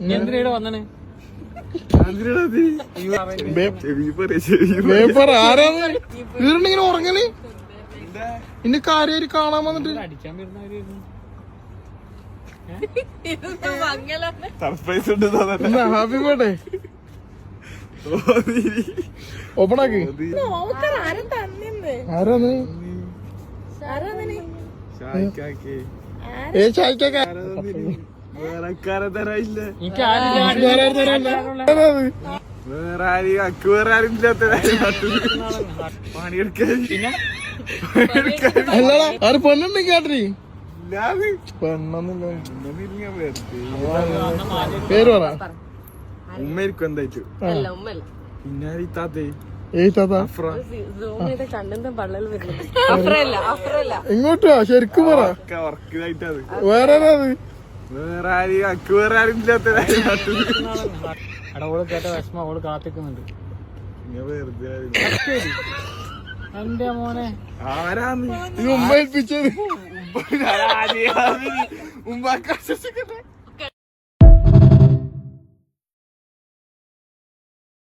എന്തിനാ വന്നേ? ഇങ്ങനെ ഉറങ്ങല് ഇന്റെ കാര്യം കാണാൻ വന്നിട്ട് അടിക്കാൻ വരുന്നവരായിരുന്നു. ഹാപ്പി ബർത്ത്ഡേ ഓപ്പൺ ആക്കി. ആരാന്ന്? ഏ ചായക്കൊക്കെ അല്ലടാ ആര് പെണ്ണുണ്ടെങ്കിൽ കേട്ടി പെണ്ണൊന്നുമില്ല. പേര് പറ. ഉമ്മയിരിക്കും എന്തായിട്ട് പിന്നെ ഇങ്ങോട്ടാ ശരിക്കും പറ. വേറെ വേറെ ആരും അക്ക് വേറെ ആരും ഇല്ലാത്ത ഓള് കേട്ട വിഷമ ഓള് കാത്തിക്കുന്നുണ്ട്. എന്റെ മോനെ ആരാന്ന് ഉമ്മ ഏൽപ്പിച്ചത്? ഉമ്മാക്കാ